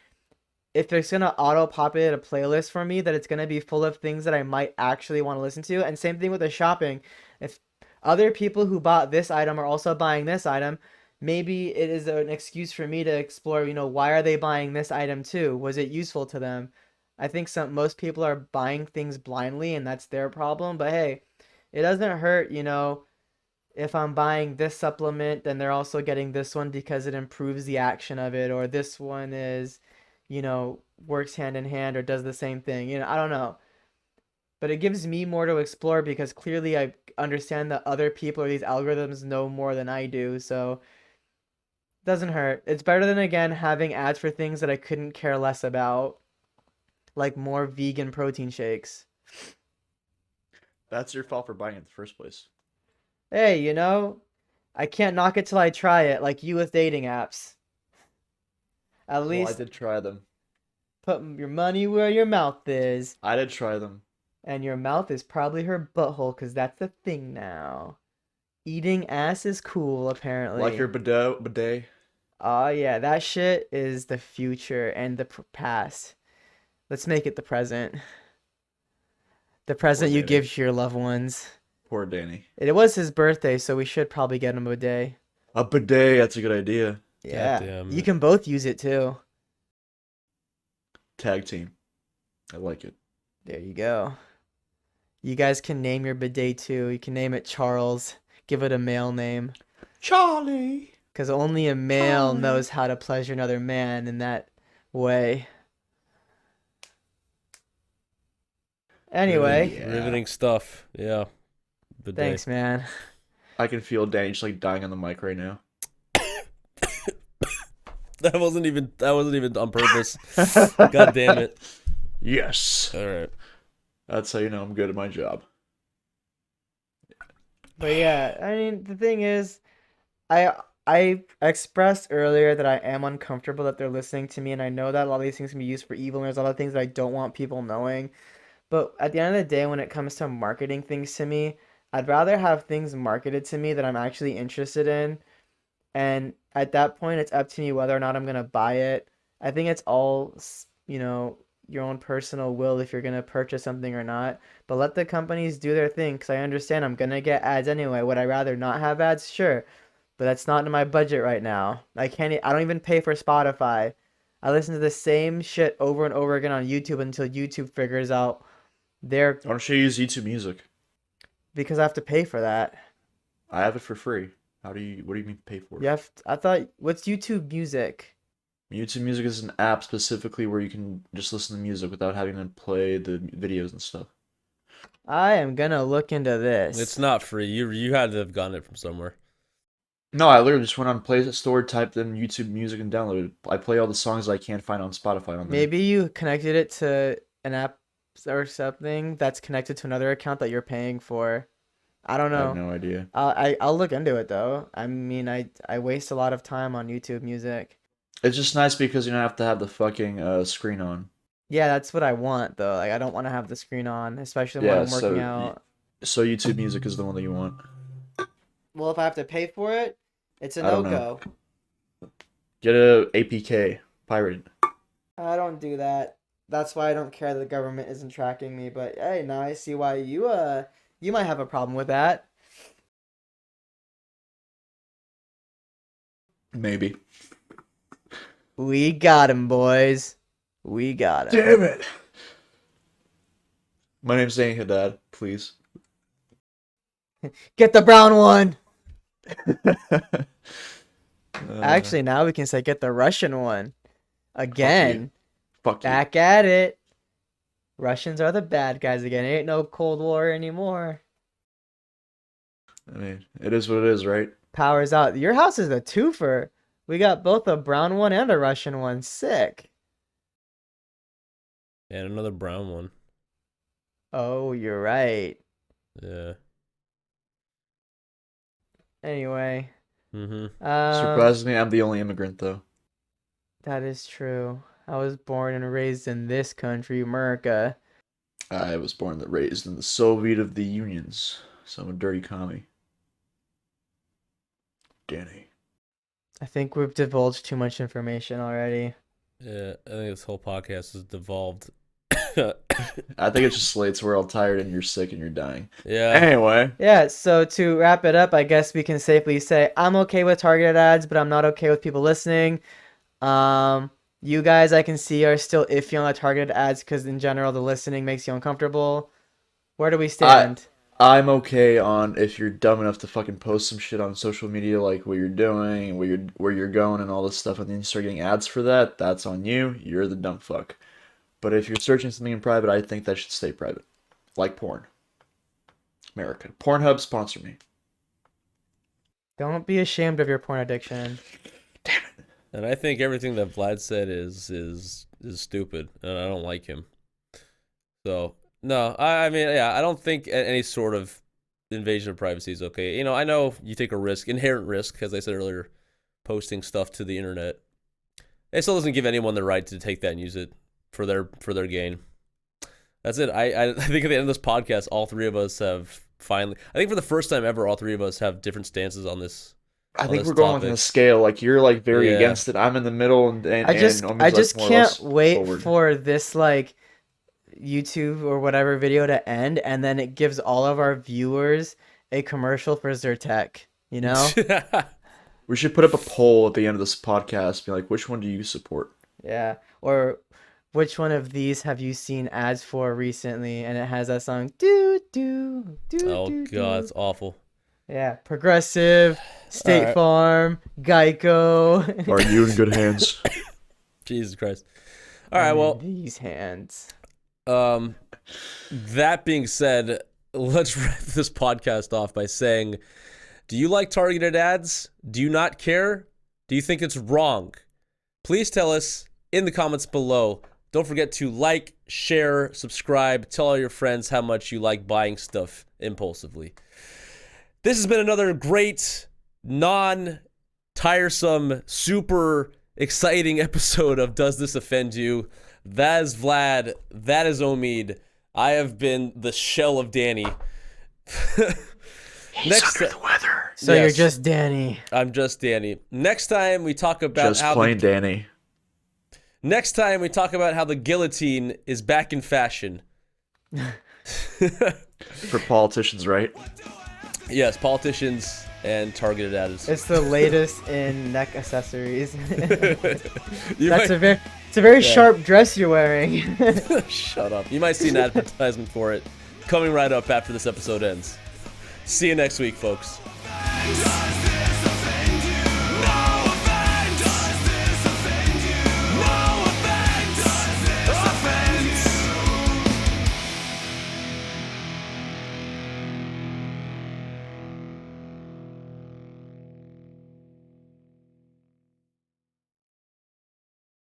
if it's gonna auto populate a playlist for me, that it's gonna be full of things that I might actually want to listen to. And same thing with the shopping. If other people who bought this item are also buying this item, maybe it is an excuse for me to explore, why are they buying this item too? Was it useful to them? I think most people are buying things blindly and that's their problem, but hey, it doesn't hurt, if I'm buying this supplement, then they're also getting this one because it improves the action of it, or this one is, works hand in hand or does the same thing. I don't know. But it gives me more to explore because clearly I understand that other people or these algorithms know more than I do. So it doesn't hurt. It's better than again having ads for things that I couldn't care less about, like more vegan protein shakes. That's your fault for buying it in the first place. Hey, I can't knock it till I try it, like you with dating apps. At Well, I least did try them. put your money where your mouth is. I did try them. And your mouth is probably her butthole, because that's the thing now. Eating ass is cool, Like your apparently. bidet. Oh, yeah, that shit is the future and the past. Let's make it the present. The Poor present you Danny. give to your loved ones. Poor Danny. It was his birthday, so we should probably get him a day. A bidet, that's a good idea. Yeah, damn you it. can both use it too. Tag team. I like it. There you go. You guys can name your bidet too. You can name it Charles. Give it a male name. Charlie. Because only a male Charlie. knows how to pleasure another man in that way. Anyway, Yeah. Riveting stuff. Yeah. Bidet. thanks, man. I can feel Danny just like dying on the mic right now. That wasn't even on purpose. God damn it. Yes. All right. That's how you know I'm good at my job. But yeah, I mean, the thing is, I expressed earlier that I am uncomfortable that they're listening to me, and I know that a lot of these things can be used for evil, and there's a lot of things that I don't want people knowing. But at the end of the day, when it comes to marketing things to me, I'd rather have things marketed to me that I'm actually interested in. And at that point, it's up to me whether or not I'm gonna buy it. I think it's all, your own personal will if you're gonna purchase something or not. But let the companies do their thing, because I understand I'm gonna get ads anyway. Would I rather not have ads? Sure, but that's not in my budget right now. I don't even pay for Spotify. I listen to the same shit over and over again on YouTube until YouTube figures out their Why don't you use YouTube Music? because I have to pay for that. I have it for free. What do you mean pay for it? I thought, what's YouTube Music? YouTube Music is an app specifically where you can just listen to music without having to play the videos and stuff. I am gonna look into this. It's not free. You had to have gotten it from somewhere. No, I literally just went on Play Store, typed in YouTube Music, and downloaded it. I play all the songs I can't find on Spotify on there. Maybe you connected it to an app or something that's connected to another account that you're paying for. I don't I know. have no idea. I'll look into it though. I mean, I waste a lot of time on YouTube Music. It's just nice because you don't have to have the fucking screen on. Yeah, that's what I want though. Like I don't want to have the screen on, especially when Yeah, I'm working out. So YouTube Music is the one that you want. Well, if I have to pay for it, it's a I don't no-go. Get a APK, pirate. I don't do that. That's why I don't care that the government isn't tracking me. But hey, now I see why you might have a problem with that. Maybe. We got him, boys. We got him. Damn it. My name's Danny Haddad, please. Get the brown one. Uh, Actually, now we can say get the Russian one. Again. fuck you. Back at it. Russians are the bad guys again. It ain't no Cold War anymore. I mean, it is what it is, right? Powers out. Your house is a twofer. We got both a brown one and a Russian one. Sick. And another brown one. Oh, you're right. Yeah. Anyway. Mm-hmm. Surprisingly, I'm the only immigrant, though. That is true. I was born and raised in this country, America. I was born and raised in the Soviet of the Unions, so I'm a dirty commie. Danny. I think we've divulged too much information already. Yeah, I think this whole podcast has devolved. I think it's just Slate's we're all tired and you're sick and you're dying. Yeah. Anyway, Yeah, so to wrap it up, I guess we can safely say I'm okay with targeted ads, but I'm not okay with people listening. You guys, I can see, are still iffy on the targeted ads because in general the listening makes you uncomfortable. Where do we stand? I'm okay on if you're dumb enough to fucking post some shit on social media like what you're doing and where you're going and all this stuff, and then you start getting ads for that. That's on you. You're the dumb fuck. But if you're searching something in private, I think that should stay private, like porn. America, Pornhub, sponsor me. Don't be ashamed of your porn addiction. Damn it. And I think everything that Vlad said is stupid, and I don't like him. So no, I mean, yeah, I don't think any sort of invasion of privacy is okay. You know, I know you take a risk, inherent risk, as I said earlier, posting stuff to the internet. It still doesn't give anyone the right to take that and use it for their gain. That's it. I think at the end of this podcast, all three of us have finally. I think for the first time ever, all three of us have different stances on this. I think this we're going topic. on a scale. Like you're like very Yeah. against it. I'm in the middle, and I just Omid's, like, more or can't less wait forward. for this like YouTube or whatever video to end, and then it gives all of our viewers a commercial for Zyrtec. You know? We should put up a poll at the end of this podcast. Be like, which one do you support? Yeah. Or which one of these have you seen ads for recently? And it has that song. Do, do, do, Oh do, god, do. it's awful. Yeah. Progressive, State Alright. Farm, Geico. Are you in good hands? Jesus Christ. All right, I'm in well, these hands. that being said, let's wrap this podcast off by saying, do you like targeted ads? Do you not care? Do you think it's wrong? Please tell us in the comments below. Don't forget to like, share, subscribe, tell all your friends how much you like buying stuff impulsively. This has been another great, non-tiresome, super exciting episode of Does This Offend You? That is Vlad. That is Omid. I have been the shell of Danny. Next under the weather. So Yes. you're just Danny. I'm just Danny. Next time we talk about Just how plain Danny. Next time we talk about how the guillotine is back in fashion. For politicians, right? Yes, politicians and targeted ads. It's the latest in neck accessories. You That's might- it's a very sharp dress you're wearing. Shut up. You might see an advertisement for it coming right up after this episode ends. See you next week, folks. Just